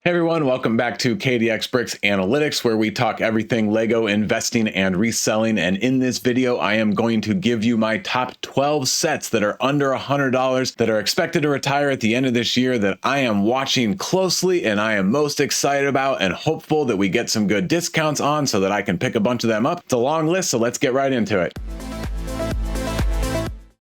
Hey everyone, welcome back to KDX Bricks Analytics, where we talk everything Lego investing and reselling. And in this video, I am going to give you my top 12 sets that are under $100 that are expected to retire at the end of this year that I am watching closely and I am most excited about and hopeful that we get some good discounts on so that I can pick a bunch of them up. It's a long list, so let's get right into it.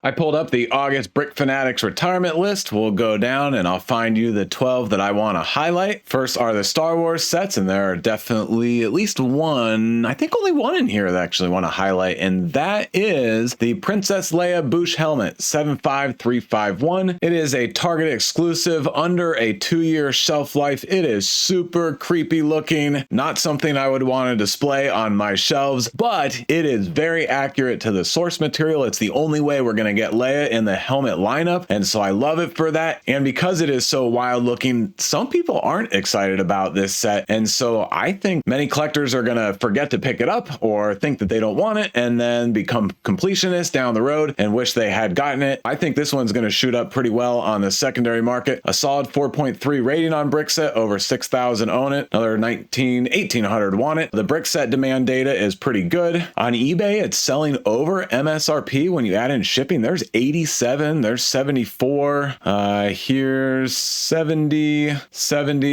I pulled up the August Brick Fanatics retirement list. We'll go down and I'll find you the 12 that I want to highlight. First are the Star Wars sets, and there are definitely at least one, I think only one in here that I actually want to highlight, and that is the Princess Leia Bouche Helmet 75351. It is a Target exclusive under a 2-year shelf life. It is super creepy looking, not something I would want to display on my shelves, but it is very accurate to the source material. It's the only way we're going to get Leia in the helmet lineup, and so I love it for that. And because it is so wild looking, some people aren't excited about this set, and so I think many collectors are gonna forget to pick it up or think that they don't want it and then become completionists down the road and wish they had gotten it. I think this one's gonna shoot up pretty well on the secondary market. A solid 4.3 rating on Brickset, over 6,000 own it, another 1,800 want it. The Brickset demand data is pretty good. On eBay, it's selling over MSRP when you add in shipping. There's 87, there's 74, here's 70,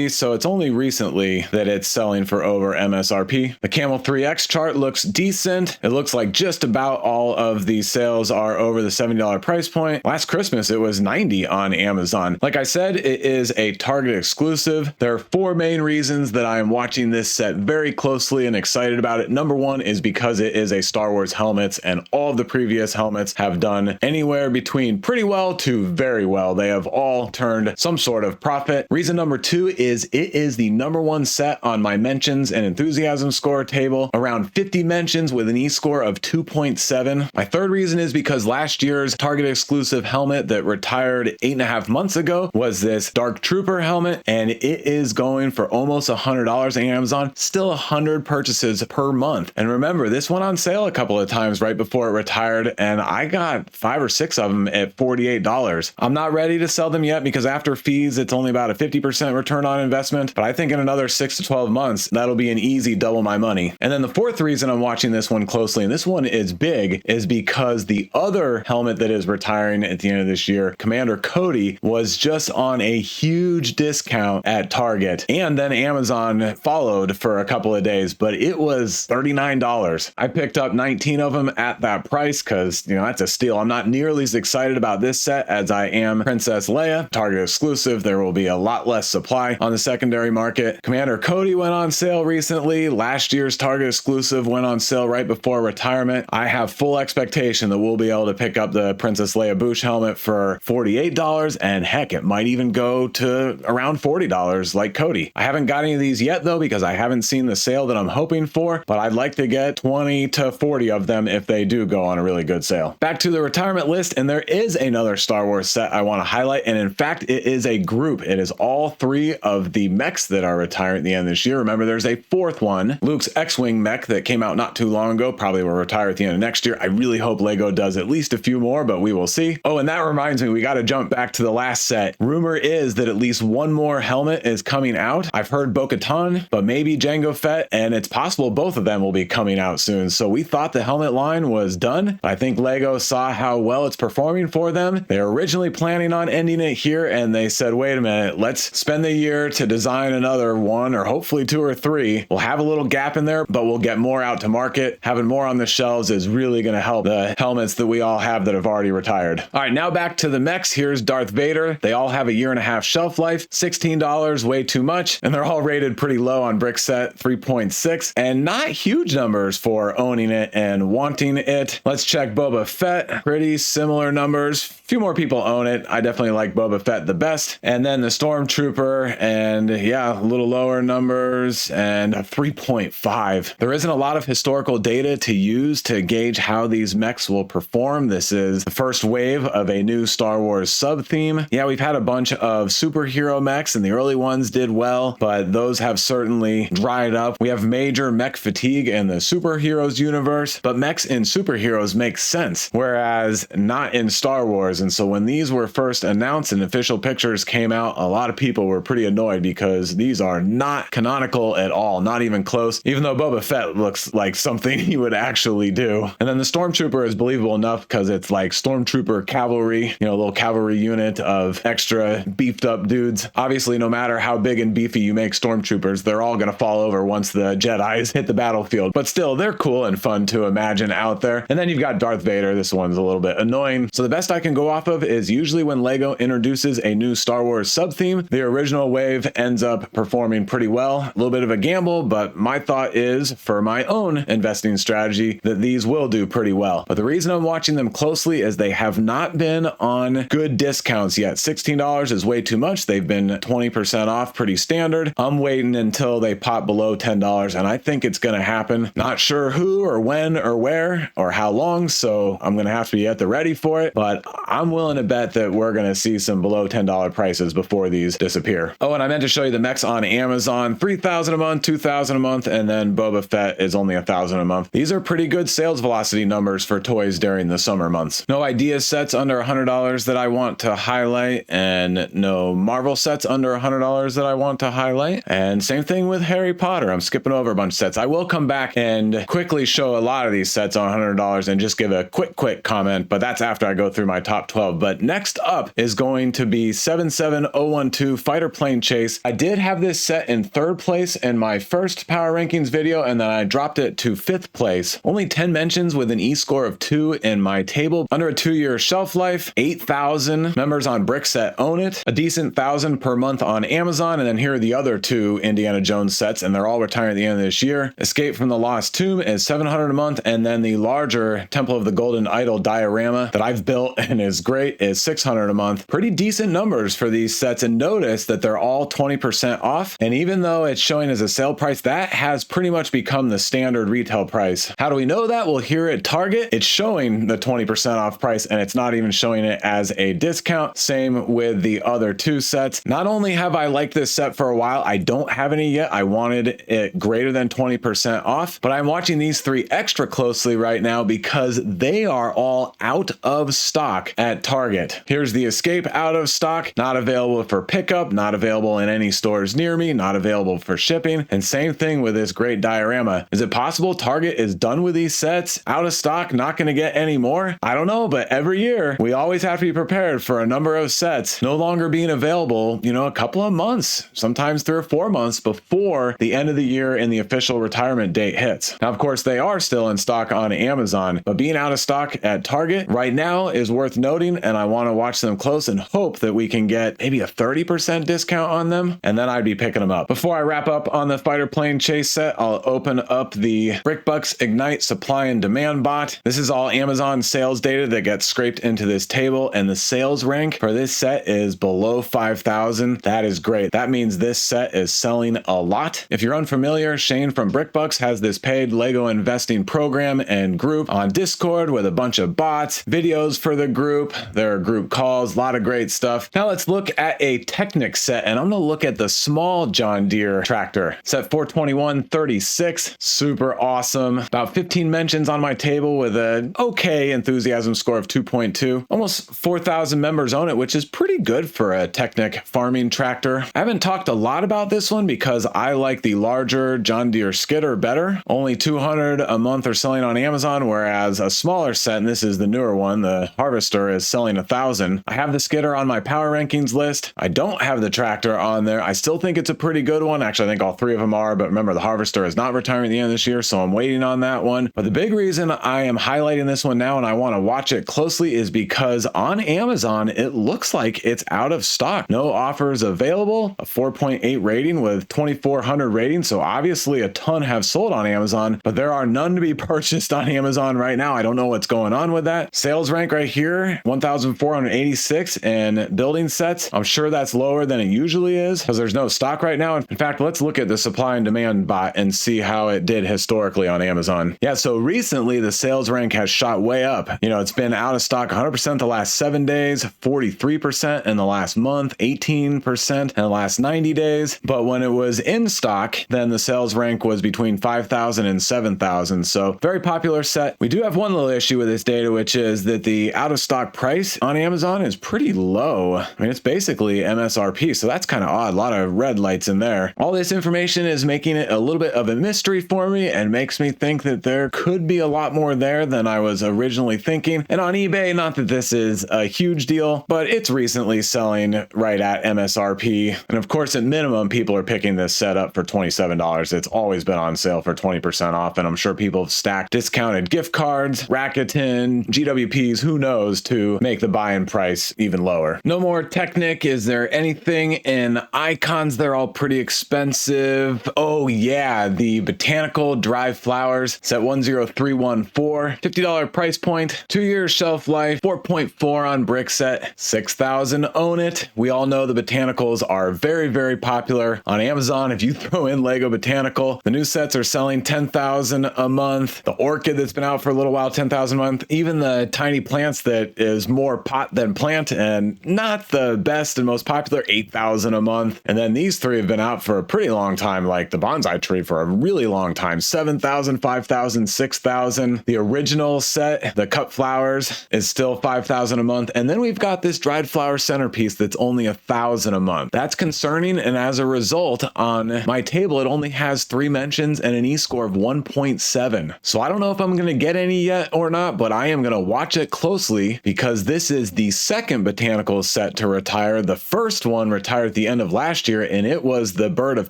so it's only recently that it's selling for over MSRP. The Camel 3X chart looks decent. It looks like just about all of these sales are over the $70 price point. Last Christmas, it was 90 on Amazon. Like I said, it is a Target exclusive. There are 4 main reasons that I am watching this set very closely and excited about it. Number one is because it is a Star Wars helmets, and all of the previous helmets have done anywhere between pretty well to very well. They have all turned some sort of profit. Reason number 2 is it is the #1 set on my mentions and enthusiasm score table, around 50 mentions with an E-score of 2.7. My third reason is because last year's Target exclusive helmet that retired 8.5 months ago was this Dark Trooper helmet, and it is going for almost $100 on Amazon, still 100 purchases per month. And remember, this went on sale a couple of times right before it retired, and I got 5 or 6 of them at $48. I'm not ready to sell them yet because after fees, it's only about a 50% return on investment. But I think in another 6 to 12 months, that'll be an easy double my money. And then the fourth reason I'm watching this one closely, and this one is big, is because the other helmet that is retiring at the end of this year, Commander Cody, was just on a huge discount at Target. And then Amazon followed for a couple of days, but it was $39. I picked up 19 of them at that price because, that's a steal. I'm not nearly as excited about this set as I am Princess Leia. Target exclusive, there will be a lot less supply on the secondary market. Commander Cody went on sale recently. Last year's Target exclusive went on sale right before retirement. I have full expectation that we'll be able to pick up the Princess Leia Bouche helmet for $48, and heck, it might even go to around $40 like Cody. I haven't got any of these yet though because I haven't seen the sale that I'm hoping for, but I'd like to get 20 to 40 of them if they do go on a really good sale. Back to the retirement list, and there is another Star Wars set I want to highlight, and in fact it is a group. It is all 3 of the mechs that are retiring at the end of this year. Remember, there's a 4th one, Luke's X-Wing mech, that came out not too long ago, probably will retire at the end of next year. I really hope Lego does at least a few more, but we will see. Oh, and that reminds me, we got to jump back to the last set. Rumor is that at least one more helmet is coming out. I've heard Bo-Katan, but maybe Jango Fett, and it's possible both of them will be coming out soon. So we thought the helmet line was done. I think Lego saw how well it's performing for them. They were originally planning on ending it here, and they said, wait a minute, let's spend the year to design another 1 or hopefully 2 or 3. We'll have a little gap in there, but we'll get more out to market. Having more on the shelves is really going to help the helmets that we all have that have already retired. All right, now back to the mechs. Here's Darth Vader. They all have a 1.5-year shelf life, $16, way too much, and they're all rated pretty low on Brickset, 3.6, and not huge numbers for owning it and wanting it. Let's check Boba Fett. Pretty similar numbers. Few more people own it. I definitely like Boba Fett the best. And then the Stormtrooper, and yeah, a little lower numbers, and a 3.5. There isn't a lot of historical data to use to gauge how these mechs will perform. This is the first wave of a new Star Wars sub-theme. Yeah, we've had a bunch of superhero mechs, and the early ones did well, but those have certainly dried up. We have major mech fatigue in the superheroes universe, but mechs in superheroes make sense. Whereas as not in Star Wars. And so when these were first announced and official pictures came out, a lot of people were pretty annoyed because these are not canonical at all, not even close, even though Boba Fett looks like something he would actually do. And then the Stormtrooper is believable enough because it's like Stormtrooper cavalry, you know, a little cavalry unit of extra beefed up dudes. Obviously, no matter how big and beefy you make Stormtroopers, they're all going to fall over once the Jedis hit the battlefield. But still, they're cool and fun to imagine out there. And then you've got Darth Vader. This one's a little bit annoying. So the best I can go off of is usually when Lego introduces a new Star Wars sub-theme, the original wave ends up performing pretty well. A little bit of a gamble, but my thought is for my own investing strategy that these will do pretty well. But the reason I'm watching them closely is they have not been on good discounts yet. $16 is way too much. They've been 20% off, pretty standard. I'm waiting until they pop below $10, and I think it's going to happen. Not sure who or when or where or how long, so I'm going to have to be at the ready for it, but I'm willing to bet that we're going to see some below $10 prices before these disappear. Oh, and I meant to show you the mechs on Amazon, $3,000 a month, $2,000 a month, and then Boba Fett is only $1,000 a month. These are pretty good sales velocity numbers for toys during the summer months. No idea sets under $100 that I want to highlight, and no Marvel sets under $100 that I want to highlight. And same thing with Harry Potter. I'm skipping over a bunch of sets. I will come back and quickly show a lot of these sets on $100 and just give a quick comment, but that's after I go through my top 12. But next up is going to be 77012 Fighter Plane Chase. I did have this set in 3rd place in my first Power Rankings video, and then I dropped it to 5th place. Only 10 mentions with an E-score of 2 in my table. Under a 2-year shelf life, 8,000 members on Brickset own it, a decent 1,000 per month on Amazon, and then here are the other 2 Indiana Jones sets, and they're all retiring at the end of this year. Escape from the Lost Tomb is $700 a month, and then the larger Temple of the Golden Idol diorama that I've built and is great is $600 a month. Pretty decent numbers for these sets, and notice that they're all 20% off, and even though it's showing as a sale price, that has pretty much become the standard retail price. How do we know that? Well, here at Target, it's showing the 20% off price, and it's not even showing it as a discount. Same with the other 2 sets. Not only have I liked this set for a while, I don't have any yet. I wanted it greater than 20% off, but I'm watching these 3 extra closely right now because they are all out of stock at Target. Here's the Escape out of stock, not available for pickup, not available in any stores near me, not available for shipping, and same thing with this great diorama. Is it possible Target is done with these sets, out of stock, not going to get any more? I don't know, but every year we always have to be prepared for a number of sets no longer being available, you know, a couple of months, sometimes 3 or 4 months before the end of the year and the official retirement date hits. Now, of course, they are still in stock on Amazon, but being out of stock at Target right now is worth noting, and I want to watch them close and hope that we can get maybe a 30% discount on them, and then I'd be picking them up. Before I wrap up on the Fighter Plane Chase set, I'll open up the BrickBucks Ignite Supply and Demand bot. This is all Amazon sales data that gets scraped into this table, and the sales rank for this set is below 5,000. That is great. That means this set is selling a lot. If you're unfamiliar, Shane from BrickBucks has this paid Lego investing program and group on Discord with a bunch of bots, videos for the group, there are group calls, a lot of great stuff. Now let's look at a Technic set, and I'm going to look at the small John Deere tractor. Set 42136, super awesome. About 15 mentions on my table with an okay enthusiasm score of 2.2. Almost 4,000 members own it, which is pretty good for a Technic farming tractor. I haven't talked a lot about this one because I like the larger John Deere skidder better. Only 200 a month are selling on Amazon, whereas a smaller set, and this is the newer one, the Harvester, is selling 1,000. I have the skidder on my Power Rankings list. I don't have the tractor on there. I still think it's a pretty good one. Actually, I think all 3 of them are, but remember, the Harvester is not retiring at the end of this year, so I'm waiting on that one. But the big reason I am highlighting this one now and I want to watch it closely is because on Amazon, it looks like it's out of stock. No offers available, a 4.8 rating with 2,400 ratings, so obviously a ton have sold on Amazon, but there are none to be purchased on Amazon right now. I don't know what's going on with that. Sales rank right here, 1,486 in building sets. I'm sure that's lower than it usually is because there's no stock right now. In fact, let's look at the supply and demand bot and see how it did historically on Amazon. Yeah, so recently the sales rank has shot way up. You know, it's been out of stock 100% the last 7 days, 43% in the last month, 18% in the last 90 days. But when it was in stock, then the sales rank was between 5,000 and 7,000. So very popular set. We do have one little issue with this data, which is that the out of stock price on Amazon is pretty low. I mean, it's basically MSRP, so that's kind of odd. A lot of red lights in there. All this information is making it a little bit of a mystery for me and makes me think that there could be a lot more there than I was originally thinking. And on eBay, not that this is a huge deal, but it's recently selling right at MSRP. And of course, at minimum, people are picking this set up for $27. It's always been on sale for 20% off. And I'm sure people have stacked discounted gift cards, Rakuten, GWPs, who knows, to make the buy-in price even lower. No more Technic. Is there anything in icons? They're all pretty expensive. Oh yeah, the Botanical dried flowers, set 10314, $50 price point, 2 years shelf life, 4.4 on brick set, 6,000 own it. We all know the Botanicals are very, very popular on Amazon. If you throw in Lego Botanical, the new sets are selling 10,000 a month. The orchid that's been out for a little while, 10,000 a month. Even the tiny plants that is more pot than plant and not the best and most popular, 8,000 a month. And then these three have been out for a pretty long time, like the bonsai tree for a really long time, 7,000, 5,000, 6,000. The original set, the cut flowers, is still 5,000 a month. And then we've got this dried flower centerpiece that's only 1,000 a month. That's concerning. And as a result, on my table, it only has 3 mentions and an E-score of 1.7. So I don't know if I'm going to get any yet or not, but I am going to watch it closely because this is the second Botanical set to retire. The first one retired at the end of last year, and it was the Bird of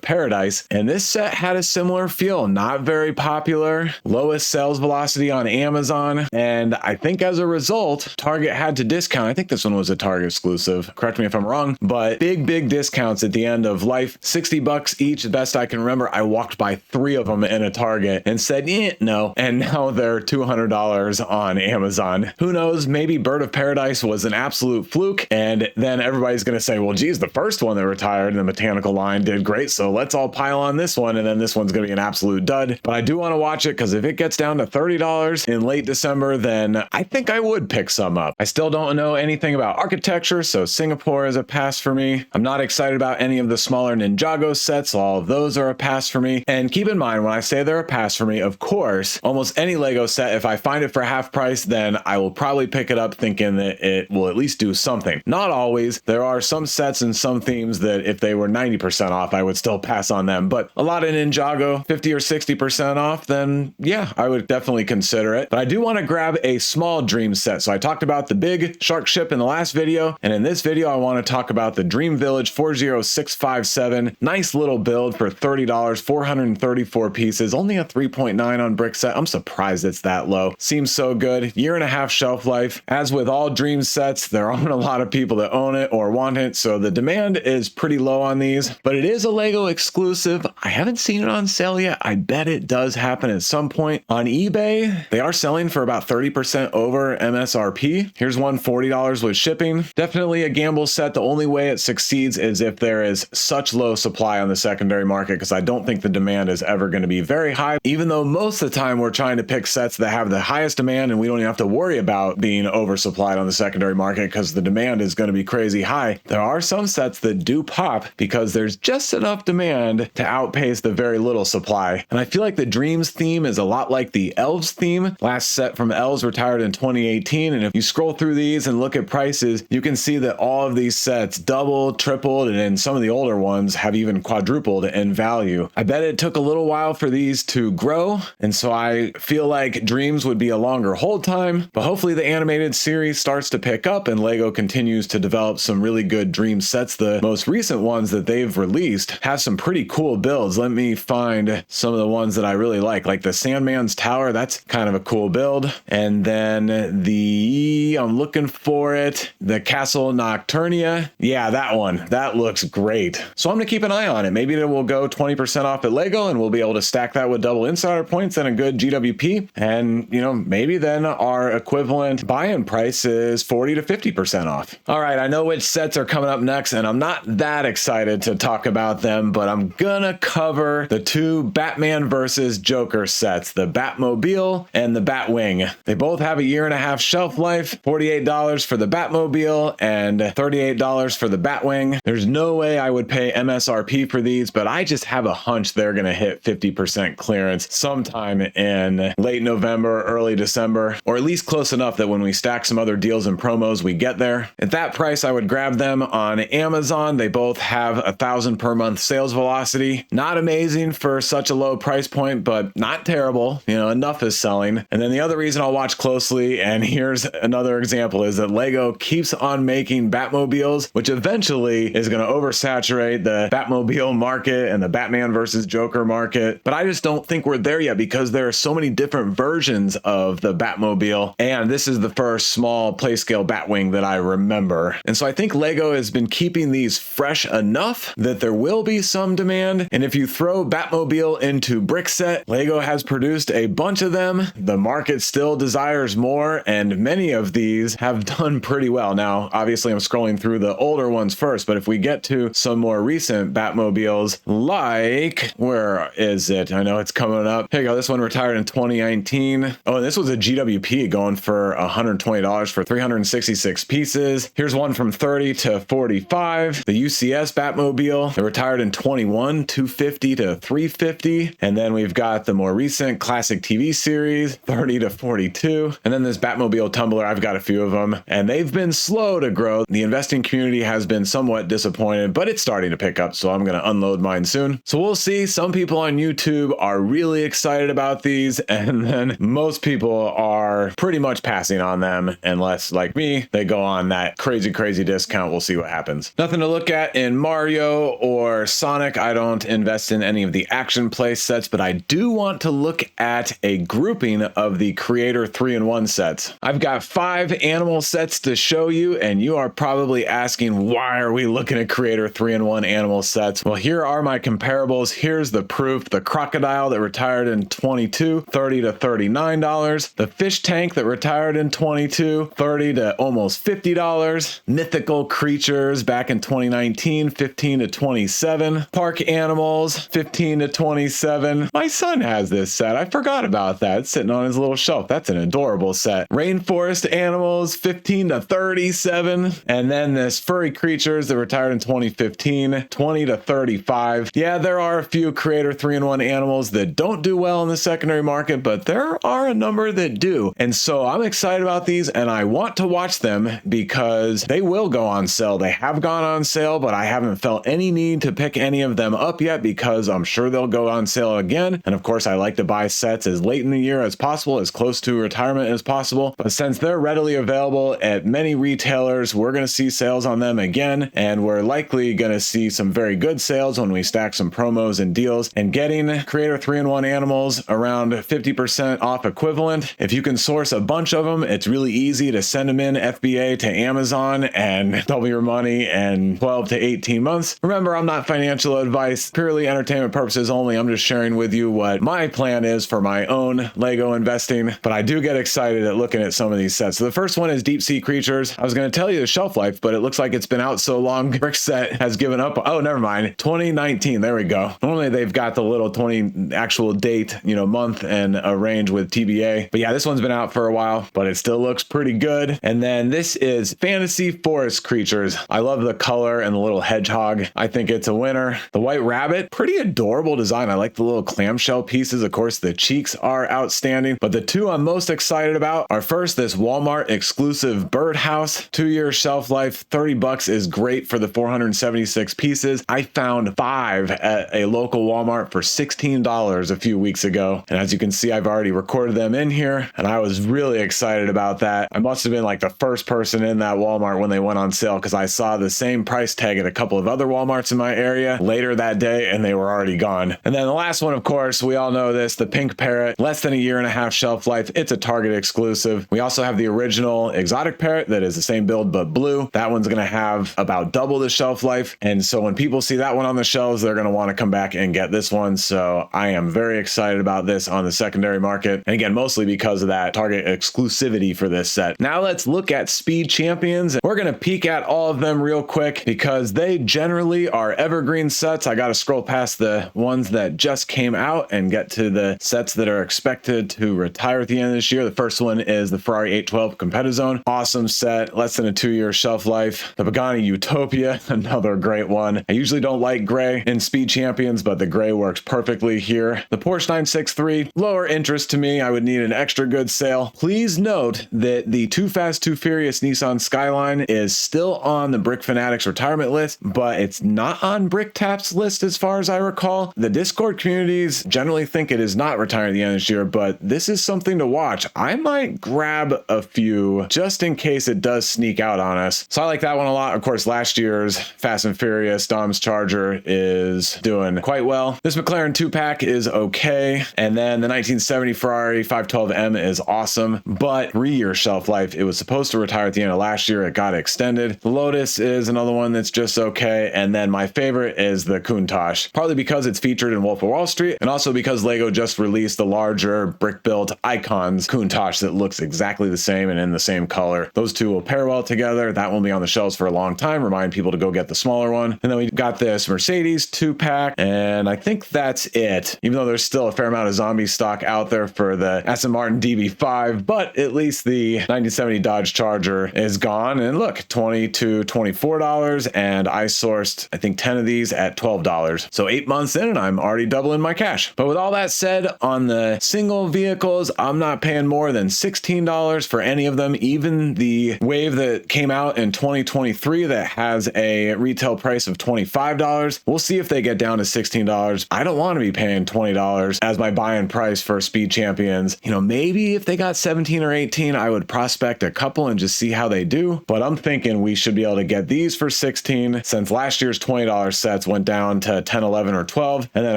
Paradise. And this set had a similar feel, not very popular, lowest sales velocity on Amazon. And I think as a result, Target had to discount. I think this one was a Target exclusive. Correct me if I'm wrong, but big discounts at the end of life. $60 each, the best I can remember. I walked by 3 of them in a Target and said, no. And now they're $200 on Amazon. Who knows? Maybe Bird of Paradise was an absolute fluke. And then everybody's going to say, well, geez, the first one that retired in the Botanical line did great. So let's all pile on this one. And then this one's going to be an absolute dud. But I do want to watch it because if it gets down to $30 in late December, then I think I would pick some up. I still don't know anything about architecture, so Singapore is a pass for me. I'm not excited about any of the smaller Ninjago sets. So all of those are a pass for me. And keep in mind, when I say they're a pass for me, of course, almost any Lego set, if I find it for half price, then I will probably pick it up thinking that it will at least do something. Not always. There are some sets and some themes that if they were 90% off, I would still pass on them. But a lot of Ninjago, 50 or 60% off, then yeah, I would definitely consider it. But I do want to grab a small Dream set. So I talked about the big shark ship in the last video. And in this video, I want to talk about the Dream Village 40657. Nice little build for $30, 434 pieces, only a 3.9 on brick set. I'm surprised it's that low. Seems so good. 1.5-year shelf life. As with all Dream sets, there aren't a lot of people that own it or want it. So the demand is pretty low on these, but it is a Lego exclusive. I haven't seen it on sale yet. I bet it does happen at some point. On eBay, they are selling for about 30% over MSRP. Here's one, $40 with shipping. Definitely a gamble set. The only way it succeeds is if there is such low supply on the secondary market, because I don't think the demand is ever going to be very high, even though most of the time we're trying to pick sets that have the highest demand and we don't even have to worry about being oversupplied on the secondary market because the demand is going to be crazy high. There are some sets that do pop because there's just enough demand to outpace the very little supply. And I feel like the Dreamzzz theme is a lot like the Elves theme. Last set from Elves retired in 2018. And if you scroll through these and look at prices, you can see that all of these sets doubled, tripled, and then some of the older ones have even quadrupled in value. I bet it took a little while for these to grow. And so I feel like Dreamzzz would be a longer hold time, but hopefully the animated series starts to pick up and Lego continues to develop some really good Dream sets. The most recent ones that they've released have some pretty cool builds. Let me find some of the ones that I really like the Sandman's Tower. That's kind of a cool build. And then I'm looking for it, the Castle Nocturnia. Yeah, that one. That looks great. So I'm going to keep an eye on it. Maybe it will go 20% off at Lego and we'll be able to stack that with double insider points and a good GWP. And, maybe then our equivalent buy-in price is 40 to 50% off. All right, I know which sets are coming up next, and I'm not that excited to talk about them, but I'm gonna cover the 2 Batman versus Joker sets, the Batmobile and the Batwing. They both have a 1.5-year shelf life, $48 for the Batmobile and $38 for the Batwing. There's no way I would pay MSRP for these, but I just have a hunch they're gonna hit 50% clearance sometime in late November, early December, or or at least close enough that when we stack some other deals and promos, we get there. At that price, I would grab them on Amazon. They both have 1,000 per month sales velocity. Not amazing for such a low price point, but not terrible. You know, enough is selling. And then the other reason I'll watch closely, and here's another example, is that Lego keeps on making Batmobiles, which eventually is going to oversaturate the Batmobile market and the Batman versus Joker market. But I just don't think we're there yet because there are so many different versions of the Batmobile. And this is the first small play scale Batwing that I remember. And so I think Lego has been keeping these fresh enough that there will be some demand. And if you throw Batmobile into brick set, Lego has produced a bunch of them. The market still desires more, and many of these have done pretty well. Now, obviously I'm scrolling through the older ones first, but if we get to some more recent Batmobiles, like, where is it? I know it's coming up. Here you go. This one retired in 2019. Oh, and this was a GWP going for $120 for 366 pieces. Here's one from 30 to 45. The UCS Batmobile, they retired in 21, 250 to 350. And then we've got the more recent classic TV series, 30 to 42. And then this Batmobile Tumbler, I've got a few of them, and they've been slow to grow. The investing community has been somewhat disappointed, but it's starting to pick up, so I'm going to unload mine soon. So we'll see. Some people on YouTube are really excited about these, and then most people are pretty much passing on them, unless, like me, they go on that crazy discount. We'll see what happens. Nothing to look at in Mario or Sonic. I don't invest in any of the action play sets, but I do want to look at a grouping of the Creator 3-in-1 sets. I've got 5 animal sets to show you, and you are probably asking, why are we looking at Creator 3-in-1 animal sets? Well, here are my comparables. Here's the proof. The crocodile that retired in 22, $30 to $39. The fish tank that retired in 22, $30 to almost $50. Mythical creatures back in 2019, $15 to $27. Park animals, $15 to $27. My son has this set. I forgot about that. It's sitting on his little shelf. That's an adorable set. Rainforest animals, $15 to $37. And then this furry creatures that retired in 2015, $20 to $35. Yeah, there are a few Creator 3-in-1 animals that don't do well in the secondary market, but there are a number that do. And so I'm excited about these, and I want to watch them because they will go on sale. They have gone on sale, but I haven't felt any need to pick any of them up yet because I'm sure they'll go on sale again. And of course, I like to buy sets as late in the year as possible, as close to retirement as possible. But since they're readily available at many retailers, we're going to see sales on them again, and we're likely going to see some very good sales when we stack some promos and deals. And getting Creator 3-in-1 animals around 50% off equivalent. If you can source a bunch of them, it's really easy to send them in FBA to Amazon and double your money in 12 to 18 months. Remember, I'm not financial advice, purely entertainment purposes only. I'm just sharing with you what my plan is for my own Lego investing, but I do get excited at looking at some of these sets. So the first one is Deep Sea Creatures. I was going to tell you the shelf life, but it looks like it's been out so long, Brick Set has given up. Oh, never mind. 2019. There we go. Normally they've got the little 20 actual date, month and a range with TBA. But yeah, this one's been out for a while, but it still looks pretty good. And then this is Fantasy Forest Creatures. I love the color and the little hedgehog. I think it's a winner. The White Rabbit, pretty adorable design. I like the little clamshell pieces. Of course, the cheeks are outstanding, but the two I'm most excited about are first this Walmart exclusive birdhouse, 2-year shelf life, $30 is great for the 476 pieces. I found 5 at a local Walmart for $16 a few weeks ago. And as you can see, I've already recorded them in here, and I was really excited about that. I must have been like the first person in that Walmart when they went on sale, because I saw the same price tag at a couple of other Walmarts in my area later that day, and they were already gone. And then the last one, of course, we all know this, the Pink Parrot, less than a year and a half shelf life. It's a Target exclusive. We also have the original exotic parrot that is the same build but blue. That one's going to have about double the shelf life. And so when people see that one on the shelves, they're going to want to come back and get this one. So I am very excited about this on the secondary market. And again, mostly because of that Target exclusivity for this set. Now let's look at Speed Champions. We're going to peek at all of them real quick because they generally are evergreen sets. I got to scroll past the ones that just came out and get to the sets that are expected to retire at the end of this year. The first one is the Ferrari 812 Competizone. Awesome set, less than a 2-year shelf life. The Pagani Utopia, another great one. I usually don't like gray in Speed Champions, but the gray works perfectly here. The Porsche 963, lower interest to me. I would need an extra good set sale. Please note that the Too Fast, Too Furious Nissan Skyline is still on the Brick Fanatics retirement list, but it's not on BrickTap's list as far as I recall. The Discord communities generally think it is not retiring at the end of this year, but this is something to watch. I might grab a few just in case it does sneak out on us. So I like that one a lot. Of course, last year's Fast and Furious Dom's Charger is doing quite well. This McLaren 2-pack is okay. And then the 1970 Ferrari 512M is awesome, but 3-year shelf life. It was supposed to retire at the end of last year. It got extended. The Lotus is another one that's just okay. And then my favorite is the Countach, partly because it's featured in Wolf of Wall Street, and also because Lego just released the larger brick-built Icons Countach that looks exactly the same and in the same color. Those two will pair well together. That won't be on the shelves for a long time. Remind people to go get the smaller one. And then we got this Mercedes 2-pack, and I think that's it. Even though there's still a fair amount of zombie stock out there for the Aston Martin DB5, but at least the 1970 Dodge Charger is gone. And look, $20 to $24, and I sourced, I think, 10 of these at $12. So 8 months in, and I'm already doubling my cash. But with all that said, on the single vehicles, I'm not paying more than $16 for any of them. Even the Wave that came out in 2023 that has a retail price of $25. We'll see if they get down to $16. I don't want to be paying $20 as my buy-in price for Speed Champions. You know, maybe if they got 17 or 18, I would prospect a couple and just see how they do. But I'm thinking we should be able to get these for 16 since last year's $20 sets went down to 10, 11, or 12. And then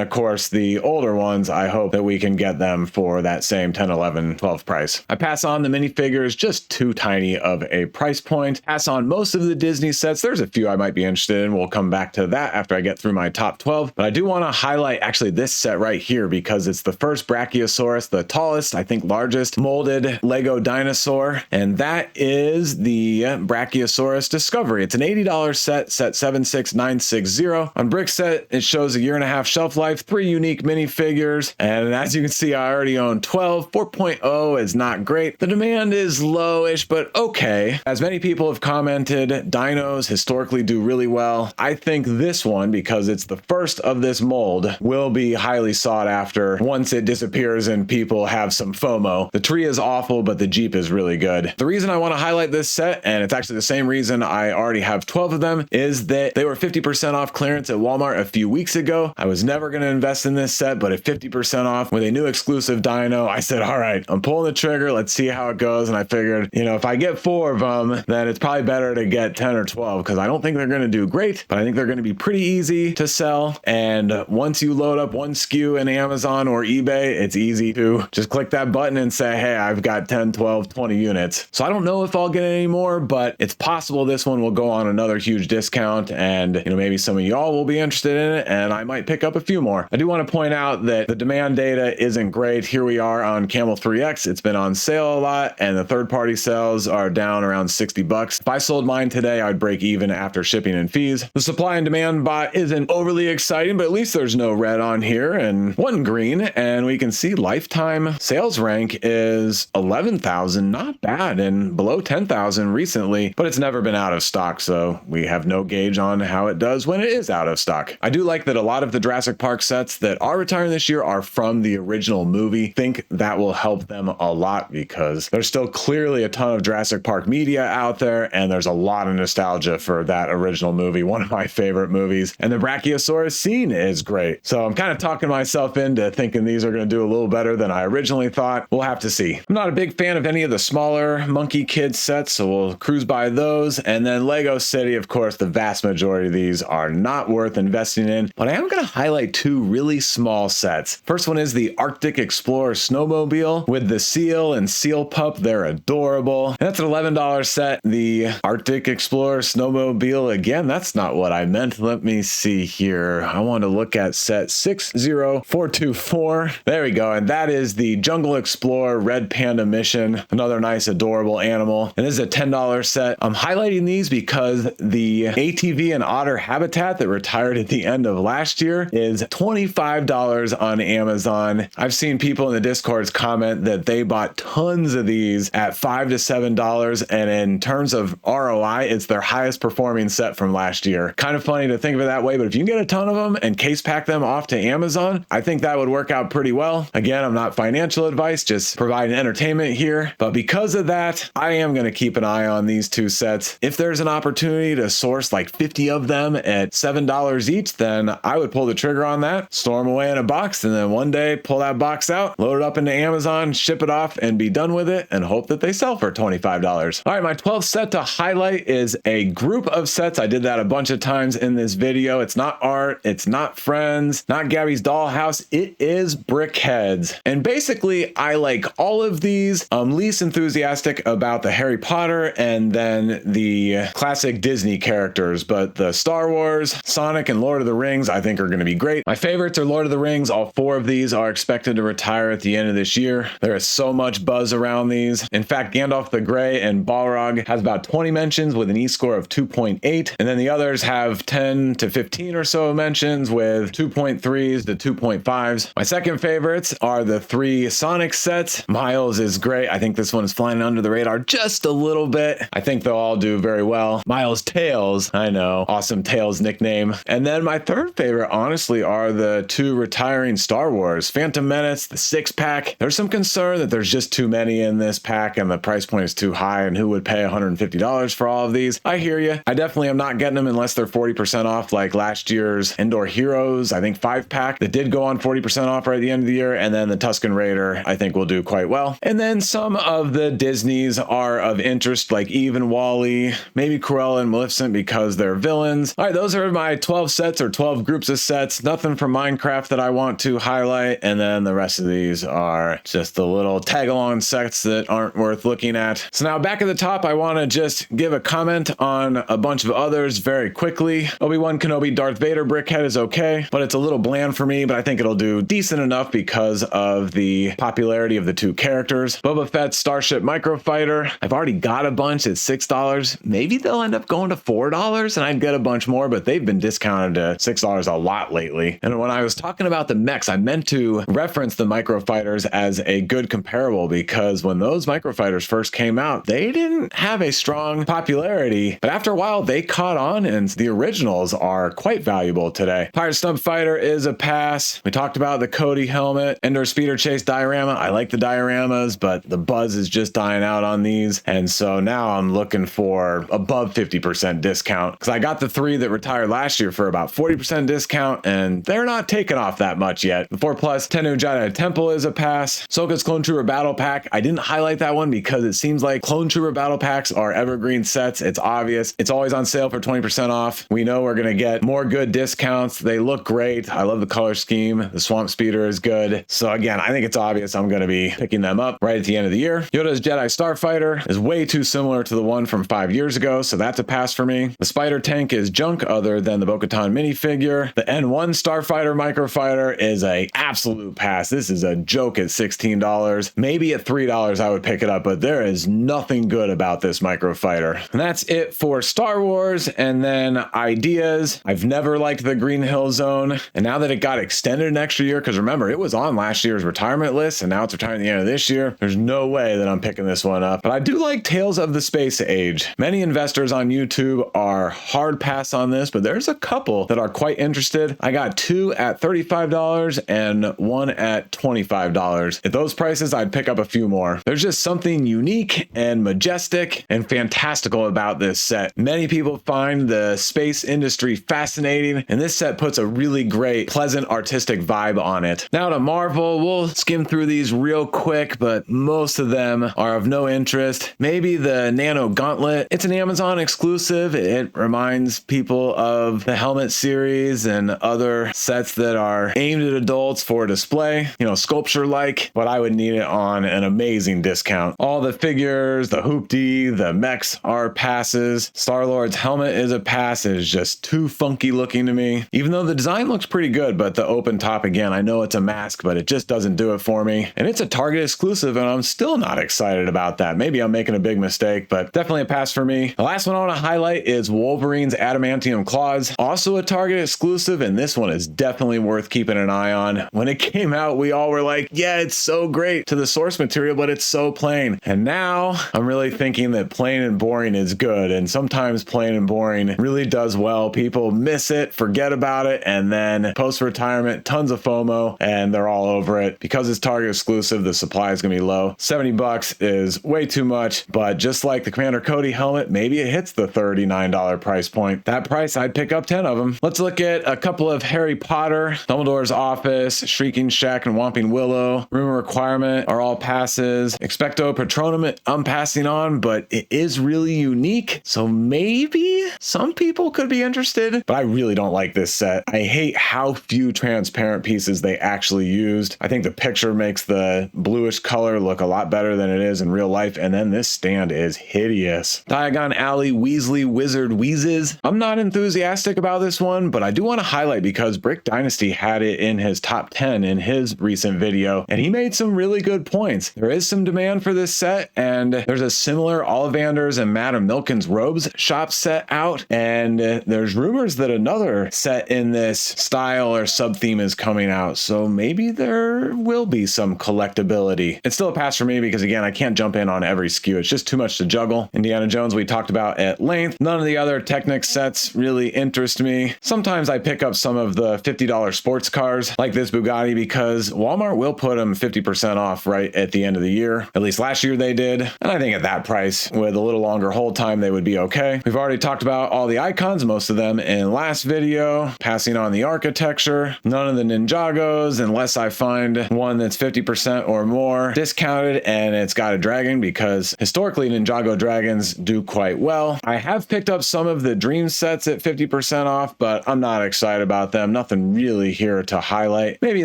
of course the older ones, I hope that we can get them for that same 10, 11, 12 price. I pass on the minifigures, just too tiny of a price point. Pass on most of the Disney sets. There's a few I might be interested in. We'll come back to that after I get through my top 12. But I do want to highlight actually this set right here because it's the first Brachiosaurus, the tallest, I think largest molded Lego dinosaur. And that is the Brachiosaurus Discovery. It's an $80 set, set 76960. On Brickset, it shows a 1.5-year shelf life, 3 unique minifigures. And as you can see, I already own 12. 4.0 is not great. The demand is lowish, but okay. As many people have commented, dinos historically do really well. I think this one, because it's the first of this mold, will be highly sought after once it disappears and people have some FOMO. The tree is awful, but the Jeep is really good. The reason I want to highlight this set, and it's actually the same reason I already have 12 of them, is that they were 50% off clearance at Walmart a few weeks ago. I was never going to invest in this set, but at 50% off with a new exclusive dino, I said, all right, I'm pulling the trigger. Let's see how it goes. And I figured, you know, if I get 4 of them, then it's probably better to get 10 or 12 because I don't think they're going to do great, but I think they're going to be pretty easy to sell. And once you load up one SKU in Amazon or eBay, it's easy to just click that button and say, hey, I've got 10, 12, 20 units. So I don't know if I'll get any more, but it's possible this one will go on another huge discount and, you know, maybe some of y'all will be interested in it and I might pick up a few more. I do want to point out that the demand data isn't great. Here we are on Camel 3X. It's been on sale a lot and the third-party sales are down around 60 bucks. If I sold mine today, I'd break even after shipping and fees. The supply and demand bot isn't overly exciting, but at least there's no red on here and one green, and we can see lifetime sales rank is 11,000, not bad, and below 10,000 recently, but it's never been out of stock, so we have no gauge on how it does when it is out of stock. I do like that a lot of the Jurassic Park sets that are retiring this year are from the original movie. I think that will help them a lot because there's still clearly a ton of Jurassic Park media out there, and there's a lot of nostalgia for that original movie, one of my favorite movies, and the Brachiosaurus scene is great. So I'm kind of talking myself into thinking these are going to do a little better than I originally thought. We'll have to see. I'm not a big fan of any of the smaller Monkey Kid sets, so we'll cruise by those. And then Lego City, of course, the vast majority of these are not worth investing in, but I am going to highlight 2 really small sets. First one is the Arctic Explorer Snowmobile with the seal and seal pup. They're adorable. And that's an $11 set. The Arctic Explorer Snowmobile, again, that's not what I meant. Let me see here. I want to look at set 60424. There we go. And that is the Jungle Explorer Red Panda Mission. Another nice, adorable animal. And this is a $10 set. I'm highlighting these because the ATV and otter habitat that retired at the end of last year is $25 on Amazon. I've seen people in the Discords comment that they bought tons of these at $5 to $7. And in terms of ROI, it's their highest performing set from last year. Kind of funny to think of it that way, but if you can get a ton of them and case pack them off to Amazon, I think that would work out pretty well. Again, I'm not financial advice, just providing providing entertainment here. But because of that, I am going to keep an eye on these two sets. If there's an opportunity to source like 50 of them at $7 each, then I would pull the trigger on that, store them away in a box, and then one day pull that box out, load it up into Amazon, ship it off, and be done with it, and hope that they sell for $25. All right, my 12th set to highlight is a group of sets. I did that a bunch of times in this video. It's not art, it's not friends, not Gabby's dollhouse, it is Brickheads. And basically, I like all of these. I'm least enthusiastic about the Harry Potter and then the classic Disney characters, but the Star Wars, Sonic, and Lord of the Rings I think are going to be great. My favorites are Lord of the Rings. All 4 of these are expected to retire at the end of this year. There is so much buzz around these. In fact, Gandalf the Grey and Balrog has about 20 mentions with an E-score of 2.8, and then the others have 10 to 15 or so mentions with 2.3s to 2.5s. My second favorites are the 3 Sonic sets. Miles is great. I think this one is flying under the radar just a little bit. I think they'll all do very well. Miles Tails, I know, awesome Tails nickname. And then my third favorite, honestly, are the 2 retiring Star Wars. Phantom Menace, the 6-pack. There's some concern that there's just too many in this pack and the price point is too high, and who would pay $150 for all of these? I hear you. I definitely am not getting them unless they're 40% off, like last year's Indoor Heroes, I think 5-pack that did go on 40% off right at the end of the year, and then the Tusken Raider I think will do quite well. And then some of the Disneys are of interest, like Eve and Wall-E, maybe Cruella and Maleficent because they're villains. All right, those are my 12 sets or 12 groups of sets. Nothing from Minecraft that I want to highlight, and then the rest of these are just the little tag-along sets that aren't worth looking at. So now back at the top, I want to just give a comment on a bunch of others very quickly. Obi-Wan Kenobi Darth Vader Brickhead is okay, but it's a little bland for me, but I think it'll do decent enough because of the popularity of the 2 characters. Boba Fett Starship Microfighter, I've already got a bunch at $6. Maybe they'll end up going to $4 and I'd get a bunch more, but they've been discounted to $6 a lot lately. And when I was talking about the mechs, I meant to reference the microfighters as a good comparable because when those microfighters first came out, they didn't have a strong popularity, but after a while they caught on and the originals are quite valuable today. Pirate Snub Fighter is a pass. We talked about the Cody helmet, Endor Speeder Chase diorama. I like the dioramas, but the buzz is just dying out on these. And so now I'm looking for above 50% discount because I got the 3 that retired last year for about 40% discount and they're not taking off that much yet. The 4 Plus Tennu Jedi Temple is a pass. Soka's Clone Trooper Battle Pack. I didn't highlight that one because it seems like Clone Trooper Battle Packs are evergreen sets. It's obvious. It's always on sale for 20% off. We know we're going to get more good discounts. They look great. I love the color scheme. The Swamp Speeder is good. So again, I think it's obvious I'm going to be picking them up right at the end of the year. Yoda's Jedi Starfighter is way too similar to the one from 5 years ago, so that's a pass for me. The Spider Tank is junk other than the Bo-Katan minifigure. The N1 Starfighter Microfighter is a absolute pass. This is a joke at $16. Maybe at $3 I would pick it up, but there is nothing good about this microfighter. And that's it for Star Wars. And then ideas. I've never liked the Green Hill Zone. And now that it got extended an extra year, because remember, it was on last year's retirement list, and now it's retiring at the end of this year, there's no way that I'm picking this one up. But I do like Tales of the Space Age. Many investors on YouTube are hard pass on this, but there's a couple that are quite interested. I got 2 at $35 and 1 at $25. At those prices, I'd pick up a few more. There's just something unique and majestic and fantastical about this set. Many people find the space industry fascinating, and this set puts a really great, pleasant, artistic vibe on it. Now to Marvel, we'll skim through these real quick, but most of them are of no interest. Maybe the Nano Gauntlet. It's an Amazon exclusive. It reminds people of the Helmet series and other sets that are aimed at adults for display, you know, sculpture-like, but I would need it on an amazing discount. All the figures, the hoopty, the mechs are passes. Star-Lord's helmet is a pass. It is just too funky looking to me. Even though the design looks pretty good, but the open top, again, I know it's a mask, but it just doesn't do it for me. And it's a Target exclusive, and I'm still not excited about that. Maybe I'm making a big mistake, but definitely a pass for me. The last one I want to highlight is Wolverine's Adamantium Claws. Also a Target exclusive, and this one is definitely worth keeping an eye on. When it came out, we all were like, yeah, it's so great to the source material, but it's so plain. And now I'm really thinking that plain and boring is good, and sometimes plain and boring really does well. People miss it, forget about it, and then post-retirement, tons of FOMO, and they're all over it. Because it's Target exclusive, the supply is going to be low. $70 is way too much, but just like the Commander Cody helmet, maybe it hits the $39 price point. That price, I'd pick up 10 of them. Let's look at a couple of Harry Potter, Dumbledore's Office, Shrieking Shack, and Whomping Willow. Room Requirement are all passes. Expecto Patronum, I'm passing on, but it is really unique, so maybe some people could be interested, but I really don't like this set. I hate how few transparent pieces they actually used. I think the picture makes the bluish color look a lot better than it is in real life, and then this stand is hideous. Diagon Alley Weasley Wizard Wheezes. I'm not enthusiastic about this one, but I do want to highlight because Brick Dynasty had it in his top 10 in his recent video, and he made some really good points. There is some demand for this set, and there's a similar Ollivander's and Madame Milkin's Robes shop set out, and there's rumors that another set in this style or sub-theme is coming out, so maybe there will be some collectability. It's still a pass for me because, again, I can't jump in on every SKU. It's just too much to juggle. Indiana Jones we talked about at length. None of the other Technic sets really interest me. Sometimes I pick up some of the $50 sports cars like this Bugatti because Walmart will put them 50% off right at the end of the year. At least last year they did. And I think at that price, with a little longer hold time, they would be okay. We've already talked about all the icons, most of them in last video, passing on the architecture. None of the Ninjagos, unless I find one that's 50% or more discounted and it's got a dragon, because historically Ninjago dragons do quite well. I have picked up some of the Dream sets at 50% off, but I'm not excited about them. Nothing really here to highlight. Maybe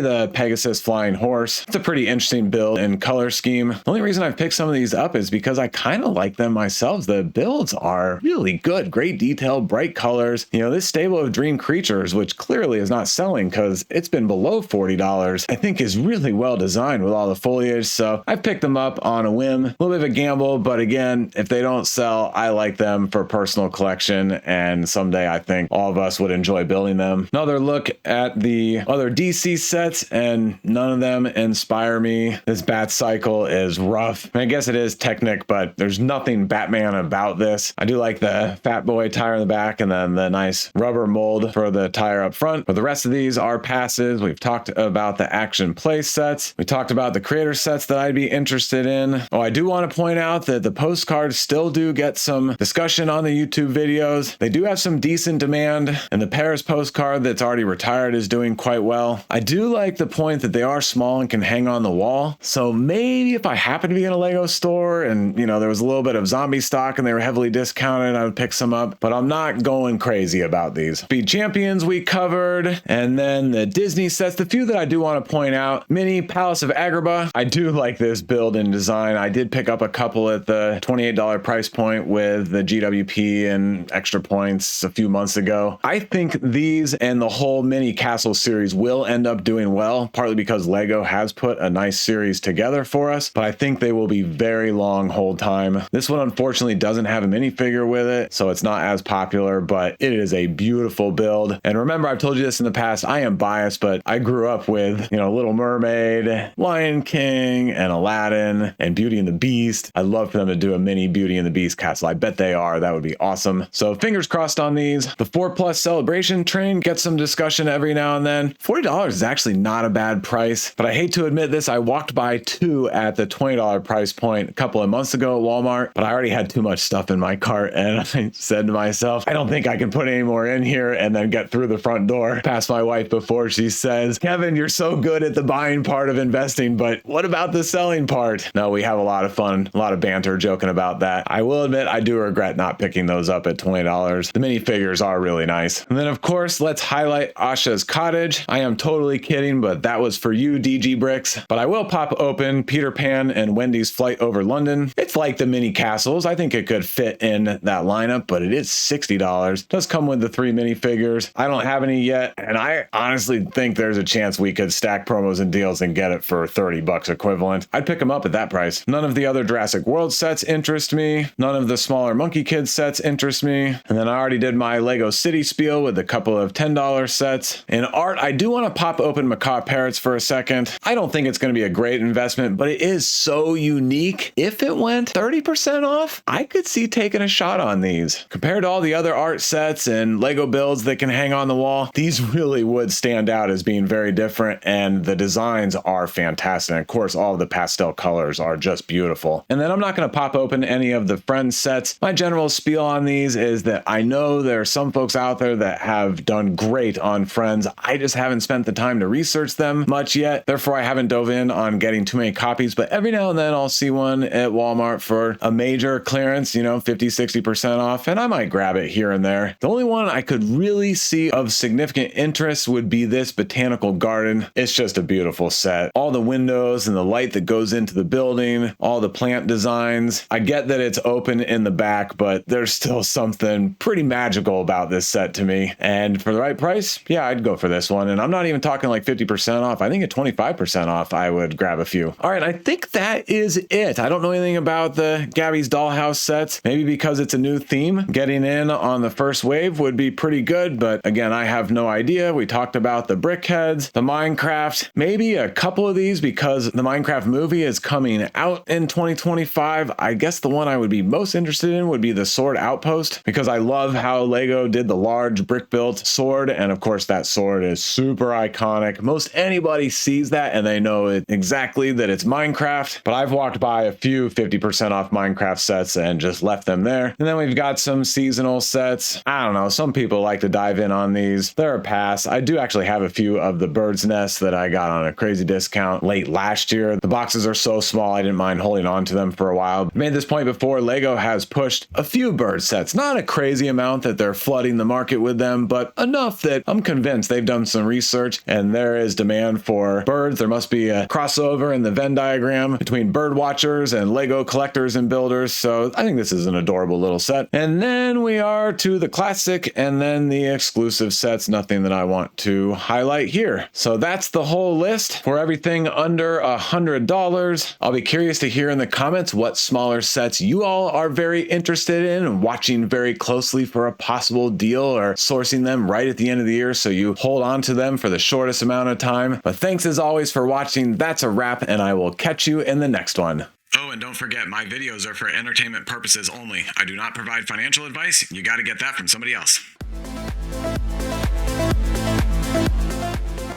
the Pegasus Flying Horse. It's a pretty interesting build and color scheme. The only reason I've picked some of these up is because I kind of like them myself. The builds are really good. Great detail, bright colors. You know, this stable of Dream Creatures, which clearly is not selling because it's been below $40, I think is really well designed with all the foliage. So I picked them up on a whim. A little bit of a gamble, but again, if they don't sell, I like them for personal collection, and someday I think all of us would enjoy building them. Another look at the other DC sets, and none of them inspire me. This Bat Cycle is rough. I guess it is Technic, but there's nothing Batman about this. I do like the Fat Boy tire in the back and then the nice rubber mold for the tire up front, but the rest of these are passes. We've talked about the action play sets. We talked about the creator sets that I'd be interested in. Oh, I do want to point out that the postcards still do get some discussion on the YouTube videos. They do have some decent demand, and the Paris postcard that's already retired is doing quite well. I do like the point that they are small and can hang on the wall. So maybe if I happen to be in a Lego store and, you know, there was a little bit of zombie stock and they were heavily discounted, I would pick some up, but I'm not going crazy about these. Speed Champions we covered, and then the Disney sets. The few that I do want to point out, Mini Palace of Agrabah. I do like this build and design. I did pick up a couple at the $28 price point with the GWP and extra points a few months ago. I think these and the whole Mini Castle series will end up doing well, partly because Lego has put a nice series together for us, but I think they will be very long hold time. This one unfortunately doesn't have a minifigure with it, so it's not as popular, but it is a beautiful build. And remember, I've told you this in the past, I am biased, but I grew up with, you know, Little Mermaid, Lion King, and Aladdin, and Beauty and the Beast. I'd love for them to do a mini Beauty and the Beast castle. I bet they are. That would be awesome. So fingers crossed on these. The 4+ celebration train gets some discussion every now and then. $40 is actually not a bad price, but I hate to admit this, I walked by two at the $20 price point a couple of months ago at Walmart, but I already had too much stuff in my cart, and I said to myself, I don't think I can put any more in here and then get through the front door past my wife before she says, Kevin, you're so good at the buying part of investing, but what about the selling part? No, we have a lot of fun, a lot of banter joking about that. I will admit I do regret not picking those up at $20. The minifigures are really nice. And then of course, let's highlight Asha's Cottage. I am totally kidding, but that was for you, DG Bricks. But I will pop open Peter Pan and Wendy's Flight Over London. It's like the mini castles. I think it could fit in that lineup, but it is $60. It does come with the 3 minifigures. I don't have any yet, and I honestly think there's a chance we could stack promos and deals and get it for $30 equivalent. I'd pick them up at that price. None of the other Jurassic World sets interest me. None of the smaller Monkey Kids sets interest me. And then I already did my Lego City spiel with a couple of $10 sets. In art, I do want to pop open Macaw Parrots for a second. I don't think it's going to be a great investment, but it is so unique. If it went 30% off, I could see taking a shot on these. Compared to all the other art sets and Lego builds that can hang on the wall, these really would stand out as being very different, and the designs are fantastic. course, all of the pastel colors are just beautiful. And then I'm not going to pop open any of the Friends sets. My general spiel on these is that I know there are some folks out there that have done great on Friends. I just haven't spent the time to research them much yet. Therefore, I haven't dove in on getting too many copies, but every now and then I'll see one at Walmart for a major clearance, 50, 60% off, and I might grab it here and there. The only one I could really see of significant interest would be this Botanical garden. It's just a beautiful set. All the windows and the light that goes into the building, all the plant designs. I get that it's open in the back, but there's still something pretty magical about this set to me. And for the right price, yeah, I'd go for this one. And I'm not even talking like 50% off. I think at 25% off, I would grab a few. All right, I think that is it. I don't know anything about the Gabby's Dollhouse sets. Maybe because it's a new theme, getting in on the first wave would be pretty good. But again, I have no idea. We talked about the Brickheads, the Minecraft, maybe a couple of these because the Minecraft movie is coming out in 2025. I guess the one I would be most interested in would be the Sword Outpost because I love how Lego did the large brick-built sword. And of course, that sword is super iconic. Most anybody sees that and they know it exactly that it's Minecraft. But I've walked by a few 50% off Minecraft sets and just left them there. And then we've got some seasonal sets. I don't know. Some people like to dive in on these. They're a pass. I do actually have a few of the Bird's Nest that I got on a crazy discount late last year. The boxes are so small, I didn't mind holding on to them for a while. I made this point before. Lego has pushed a few bird sets. Not a crazy amount that they're flooding the market with them, but enough that I'm convinced they've done some research and there is demand for birds. There must be a crossover in the Venn diagram between bird watchers and Lego collectors and builders. So I think this is an adorable little set. And then we are to the classic and then the exclusive sets. Nothing that I want to highlight here. So that's the whole list for everything under $100. I'll be curious to hear in the comments what smaller sets you all are very interested in and watching very closely for a possible deal or sourcing them right at the end of the year so you hold on to them for the shortest amount of time. But thanks as always for watching. That's a wrap and I will catch you in the next one. Oh, and don't forget, my videos are for entertainment purposes only. I do not provide financial advice. You got to get that from somebody else.